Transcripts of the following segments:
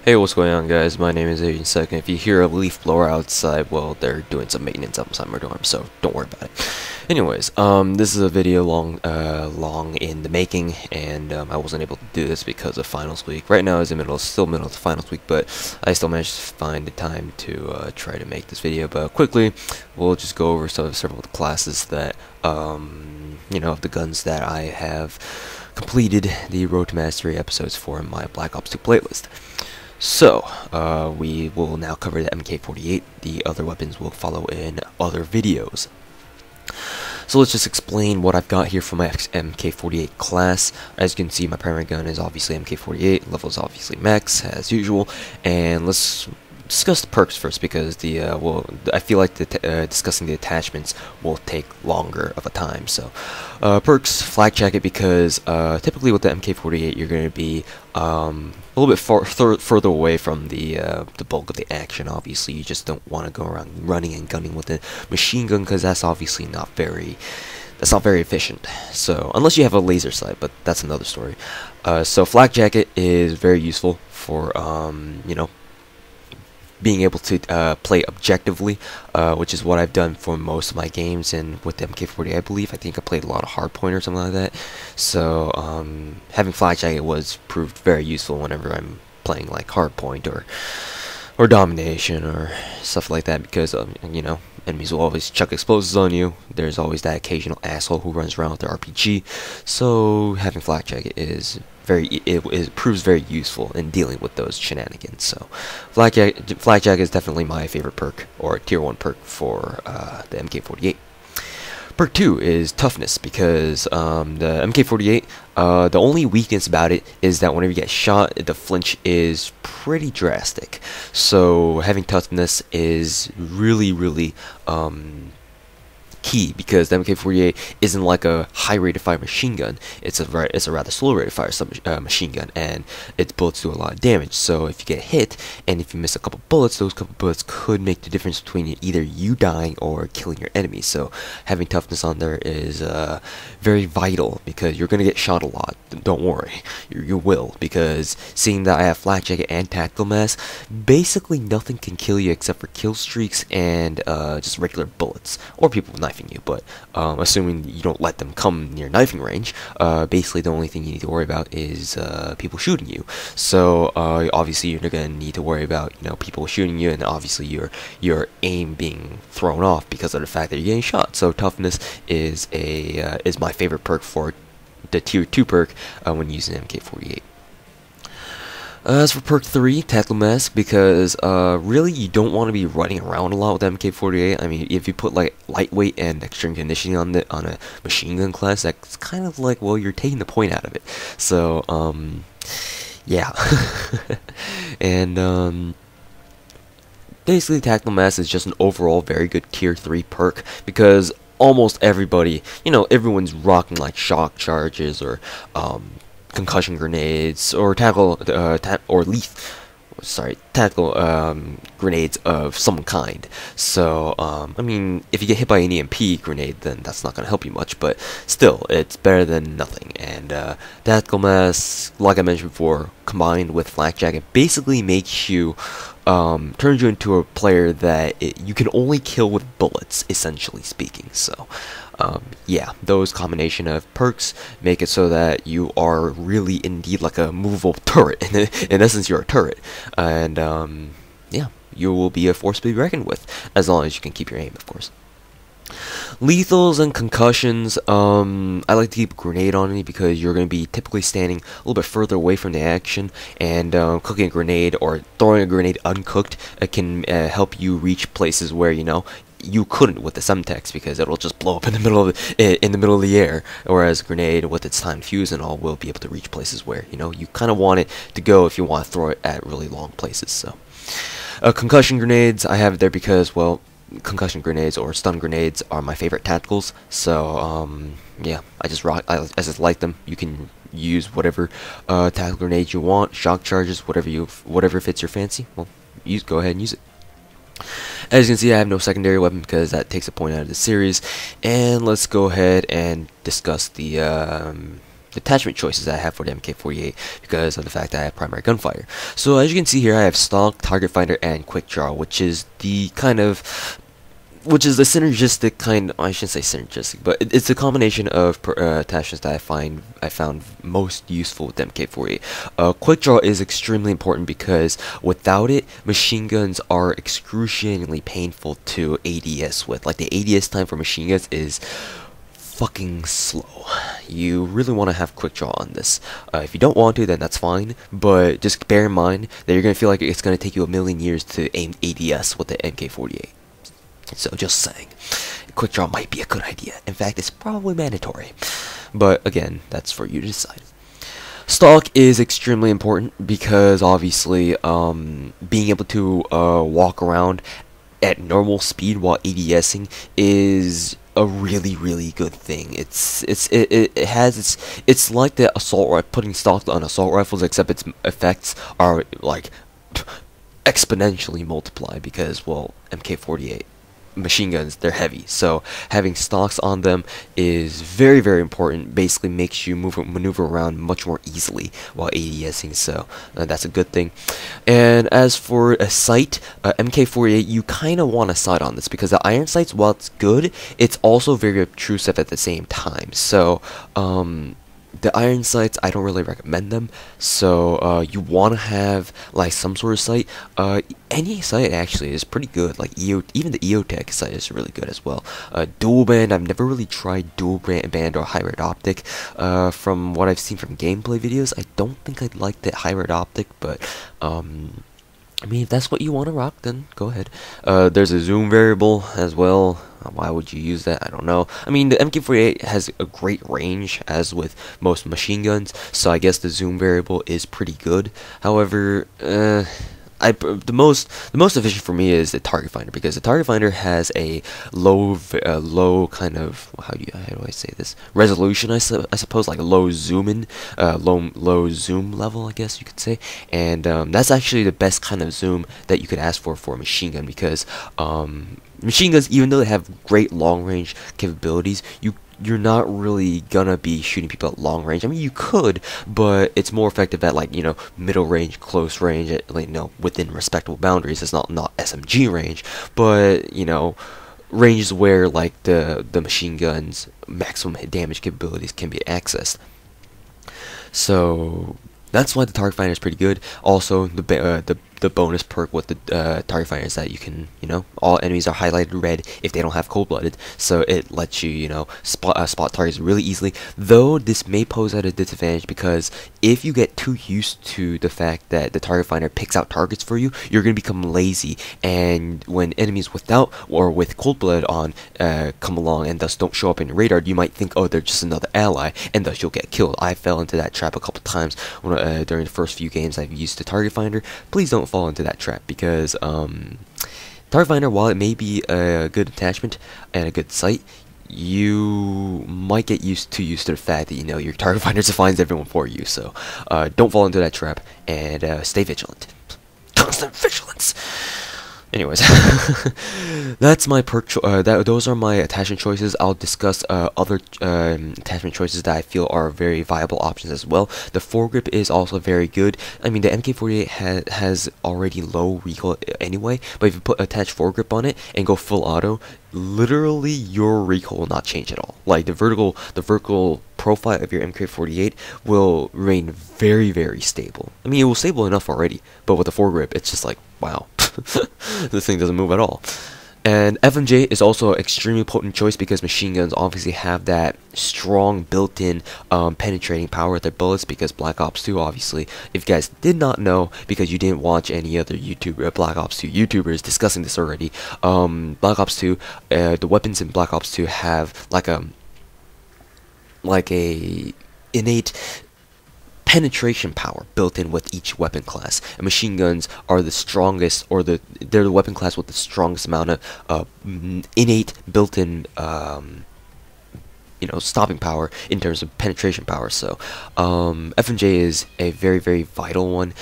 Hey, what's going on, guys? My name is Agent Second. If you hear a leaf blower outside, well, they're doing some maintenance outside my dorm, so don't worry about it. Anyways, this is a video long in the making, and I wasn't able to do this because of finals week. Right now, it's still middle of the finals week, but I still managed to find the time to try to make this video. But quickly, we'll just go over several of the classes that, of the guns that I have completed the Road to Mastery episodes for in my Black Ops 2 playlist. So, we will now cover the MK48. The other weapons will follow in other videos. So let's just explain what I've got here for my MK48 class. As you can see, my primary gun is obviously MK48, level is obviously max, as usual, and let's discuss the perks first, because I feel like discussing the attachments will take longer of a time. So, perks, flak jacket, because typically with the MK48 you're going to be a little bit further away from the bulk of the action. Obviously, you just don't want to go around running and gunning with a machine gun, because that's obviously not very efficient. So, unless you have a laser sight, but that's another story. So, flak jacket is very useful for being able to play objectively, which is what I've done for most of my games. And with the MK40, I think I played a lot of hardpoint or something like that. So having flak jacket was proved very useful whenever I'm playing like hardpoint or domination or stuff like that, because enemies will always chuck explosives on you. There's always that occasional asshole who runs around with their RPG. So having flak jacket proves very useful in dealing with those shenanigans. So flak jacket is definitely my favorite perk, or tier 1 perk for the MK48. Perk 2 is toughness, because the MK48, the only weakness about it is that whenever you get shot, the flinch is pretty drastic. So having toughness is really key, because the MK48 isn't like a high rate of fire machine gun. It's a rather slow rate of fire machine gun, and its bullets do a lot of damage. So if you get hit and if you miss a couple bullets, those couple bullets could make the difference between either you dying or killing your enemy. So having toughness on there is very vital, because you're gonna get shot a lot. Don't worry, you will, because seeing that I have flak jacket and tactical mask, basically nothing can kill you except for kill streaks and just regular bullets or people knifing you. But assuming you don't let them come near knifing range, basically the only thing you need to worry about is people shooting you. So obviously you're gonna need to worry about people shooting you, and obviously your aim being thrown off because of the fact that you're getting shot. So toughness is my favorite perk for the tier 2 perk when using MK48. As for perk 3, tactical mask, because really you don't want to be running around a lot with MK48. I mean, if you put like lightweight and extreme conditioning on a machine gun class, that's kind of like, well, you're taking the point out of it. So yeah. And basically tactical mask is just an overall very good tier 3 perk, because almost everybody, everyone's rocking like shock charges or concussion grenades or tactical grenades of some kind. So I mean, if you get hit by an EMP grenade, then that's not going to help you much, but still, it's better than nothing. And tactical mask, like I mentioned before, combined with flak jacket, basically makes you turns you into a player that you can only kill with bullets, essentially speaking. So yeah, those combination of perks make it so that you are really indeed like a movable turret. In essence, you're a turret, and yeah, you will be a force to be reckoned with, as long as you can keep your aim, of course. Lethals and concussions, I like to keep a grenade on me, because you're going to be typically standing a little bit further away from the action, and cooking a grenade or throwing a grenade uncooked can help you reach places where you couldn't with the Semtex, because it'll just blow up in the middle of the air, whereas a grenade with its timed fuse and all will be able to reach places where you kind of want it to go if you want to throw it at really long places. So concussion grenades, I have it there because, well, concussion grenades or stun grenades are my favorite tacticals. So yeah, I just like them. You can use whatever tactical grenades you want, shock charges, whatever fits your fancy. Well, go ahead and use it. As you can see, I have no secondary weapon, because that takes a point out of the series. And let's go ahead and discuss the attachment choices that I have for the MK48 because of the fact that I have primary gunfire. So as you can see here, I have stock, target finder, and quick draw, which is the synergistic kind. I shouldn't say synergistic, but it's a combination of attachments that I found most useful with MK48. Quick draw is extremely important because without it, machine guns are excruciatingly painful to ADS with. Like, the ADS time for machine guns is fucking slow. You really want to have quick draw on this. If you don't want to, then that's fine, but just bear in mind that you're gonna feel like it's gonna take you a million years to aim ADS with the MK48. So just saying, quick draw might be a good idea. In fact, it's probably mandatory. But again, that's for you to decide. Stock is extremely important because obviously being able to walk around at normal speed while ADSing is a really good thing. It's like the assault rifle, putting stock on assault rifles, except its effects are like exponentially multiplied because, well, MK48 machine guns, they're heavy, so having stocks on them is very important. Basically makes you maneuver around much more easily while ADSing, so that's a good thing. And as for a sight, MK48, you kind of want a sight on this because the iron sights, while it's good, it's also very obtrusive at the same time. So the iron sights, I don't really recommend them. So you want to have like some sort of sight. Any sight actually is pretty good. Like even the EOTech sight is really good as well. Dual band, I've never really tried dual band or hybrid optic. From what I've seen from gameplay videos, I don't think I'd like the hybrid optic, but I mean, if that's what you want to rock, then go ahead. There's a zoom variable as well. Why would you use that? I don't know. I mean, the MK48 has a great range, as with most machine guns, so I guess the zoom variable is pretty good. However, the most efficient for me is the target finder, because the target finder has a low kind of, how do I say this, resolution, I suppose, like a low zoom in, low zoom level, I guess you could say, and that's actually the best kind of zoom that you could ask for a machine gun, because machine guns, even though they have great long range capabilities, you're not really gonna be shooting people at long range. I mean, you could, but it's more effective at, like, you know, middle range, close range, at, like, you know, within respectable boundaries. It's not SMG range, but, you know, ranges where, like, the machine gun's maximum hit damage capabilities can be accessed. So that's why the target finder is pretty good. Also, the bonus perk with the target finder is that you can, you know, all enemies are highlighted red if they don't have cold-blooded, so it lets you, you know, spot targets really easily. Though this may pose at a disadvantage, because if you get too used to the fact that the target finder picks out targets for you, you're gonna become lazy, and when enemies without or with cold-blood on come along and thus don't show up in your radar, you might think, oh, they're just another ally, and thus you'll get killed. I fell into that trap a couple times when, during the first few games I've used the target finder. Please don't fall into that trap, because target finder, while it may be a good attachment and a good sight, you might get used to the fact that, you know, your target finder defines everyone for you. So don't fall into that trap, and stay vigilant. Constant vigilance. Anyways, that's my those are my attachment choices. I'll discuss other attachment choices that I feel are very viable options as well. The foregrip is also very good. I mean, the MK48 has already low recoil anyway, but if you attach foregrip on it and go full auto, literally your recoil will not change at all. Like, the vertical profile of your MK48 will remain very stable. I mean, it was stable enough already, but with the foregrip, it's just like, wow. This thing doesn't move at all. And FMJ is also an extremely potent choice, because machine guns obviously have that strong built-in penetrating power with their bullets, because Black Ops 2, obviously, if you guys did not know, because you didn't watch any other Black Ops 2 YouTubers discussing this already, Black Ops 2, the weapons in Black Ops 2 have like a innate penetration power built in with each weapon class, and machine guns are the strongest, or they're the weapon class with the strongest amount of innate built-in you know, stopping power in terms of penetration power. So FMJ is a very vital one,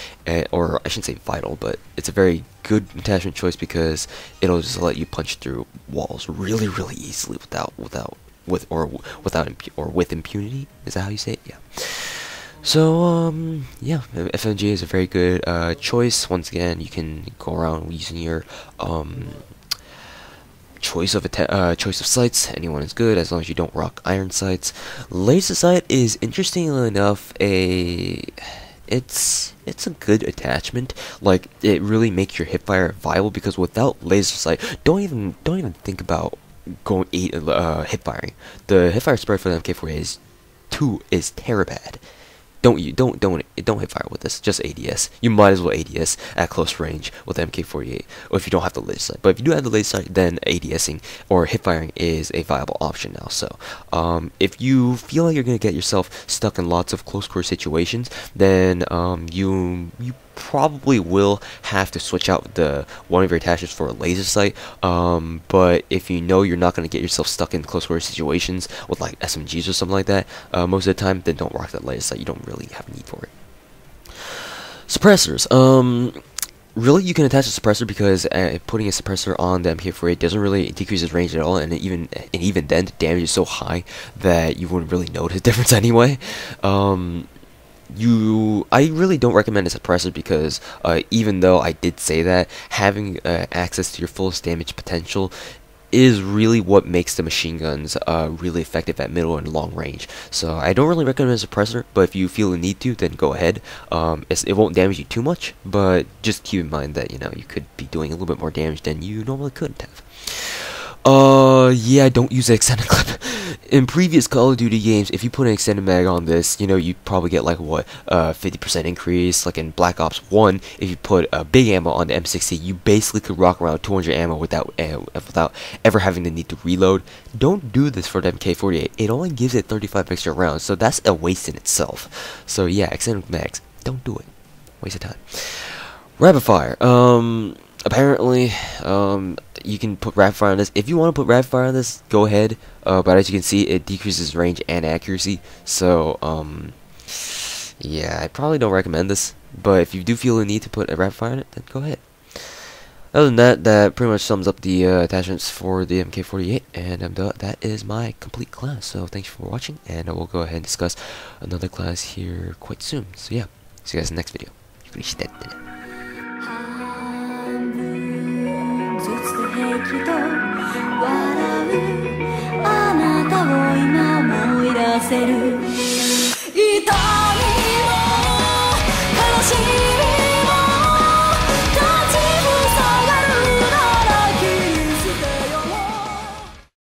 or I shouldn't say vital, but it's a very good attachment choice, because it'll just let you punch through walls really easily without with impunity. Is that how you say it? Yeah. So yeah, FMG is a very good choice. Once again, you can go around using your choice of sights. Anyone is good as long as you don't rock iron sights. Laser sight is interestingly enough it's a good attachment. Like, it really makes your hipfire viable, because without laser sight, don't even think about going hip firing. The hipfire spread for the MK48 is terribad. Don't hip fire with this. Just ADS. You might as well ADS at close range with MK48, or if you don't have the laser sight. But if you do have the laser sight, then ADSing or hip firing is a viable option now. So if you feel like you're gonna get yourself stuck in lots of close quarter situations, then you probably will have to switch out one of your attachments for a laser sight. But if you know you're not going to get yourself stuck in close quarter situations with like SMGs or something like that most of the time, then don't rock that laser sight. You don't really have a need for it. Suppressors. Really, you can attach a suppressor, because putting a suppressor on the MK48 doesn't really decrease its range at all, and even then, the damage is so high that you wouldn't really notice a difference anyway. I really don't recommend a suppressor, because even though I did say that, having access to your fullest damage potential is really what makes the machine guns really effective at middle and long range. So I don't really recommend a suppressor, but if you feel the need to, then go ahead. It won't damage you too much, but just keep in mind that, you know, you could be doing a little bit more damage than you normally could have. Yeah, don't use an extended clip. In previous Call of Duty games, if you put an extended mag on this, you know, you'd probably get like, what, 50% increase. Like in Black Ops 1, if you put big ammo on the M60, you basically could rock around 200 ammo without ever having the need to reload. Don't do this for the MK48. It only gives it 35 extra rounds, so that's a waste in itself. So yeah, extended mags, don't do it. Waste of time. Rapid fire. Apparently, you can put rapid fire on this. If you want to put rapid fire on this, go ahead. But as you can see, it decreases range and accuracy. So, yeah, I probably don't recommend this. But if you do feel the need to put a rapid fire on it, then go ahead. Other than that, that pretty much sums up the attachments for the MK48. And that is my complete class. So thanks for watching, and we'll go ahead and discuss another class here quite soon. So yeah, see you guys in the next video. 平気と笑うあなたを今思い出せる